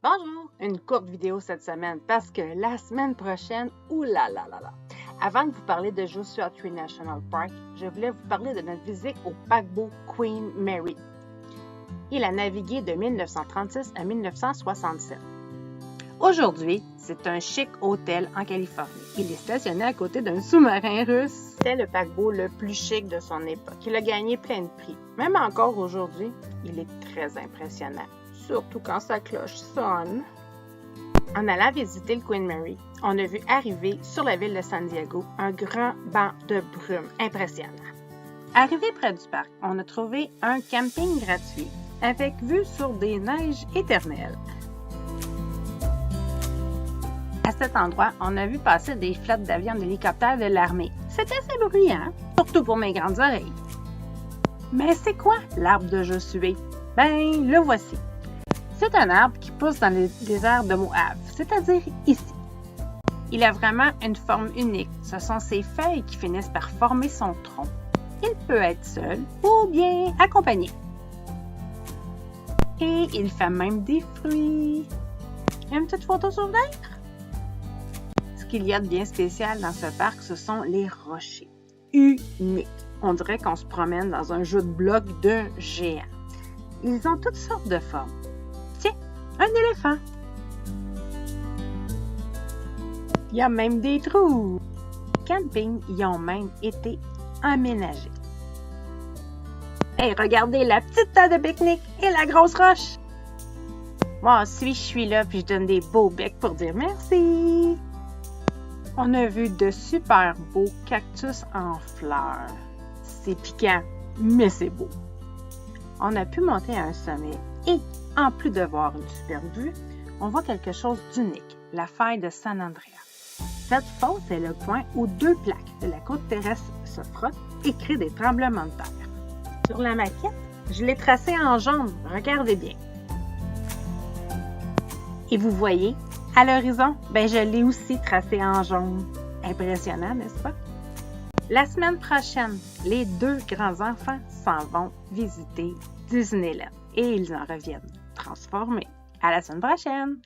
Bonjour! Une courte vidéo cette semaine parce que la semaine prochaine, oulala! Avant de vous parler de Joshua Tree National Park, je voulais vous parler de notre visite au paquebot Queen Mary. Il a navigué de 1936 à 1967. Aujourd'hui, c'est un chic hôtel en Californie. Il est stationné à côté d'un sous-marin russe. C'était le paquebot le plus chic de son époque. Il a gagné plein de prix. Même encore aujourd'hui, il est très impressionnant. Surtout quand sa cloche sonne. En allant visiter le Queen Mary, on a vu arriver sur la ville de San Diego un grand banc de brume impressionnant. Arrivé près du parc, on a trouvé un camping gratuit avec vue sur des neiges éternelles. À cet endroit, on a vu passer des flottes d'avions d'hélicoptères de l'armée. C'était assez bruyant, surtout pour mes grandes oreilles. Mais c'est quoi l'arbre de Josué? Ben, le voici. C'est un arbre qui pousse dans le désert de Moab, c'est-à-dire ici. Il a vraiment une forme unique. Ce sont ses feuilles qui finissent par former son tronc. Il peut être seul ou bien accompagné. Et il fait même des fruits. Une petite photo souvenir? Ce qu'il y a de bien spécial dans ce parc, ce sont les rochers. Uniques. On dirait qu'on se promène dans un jeu de blocs de géants. Ils ont toutes sortes de formes. Tiens, un éléphant. Il y a même des trous. Les campings y ont même été aménagés. Hey, regardez la petite table de pique-nique et la grosse roche. Moi aussi, je suis là puis je donne des beaux becs pour dire merci. On a vu de super beaux cactus en fleurs. C'est piquant, mais c'est beau. On a pu monter à un sommet et, en plus de voir une superbe vue, on voit quelque chose d'unique, la faille de San Andreas. Cette fosse est le point où deux plaques de la côte terrestre se frottent et créent des tremblements de terre. Sur la maquette, je l'ai tracée en jaune, regardez bien. Et vous voyez, à l'horizon, je l'ai aussi tracée en jaune. Impressionnant, n'est-ce pas? La semaine prochaine, les deux grands-enfants s'en vont visiter Disneyland et ils en reviennent transformés. À la semaine prochaine!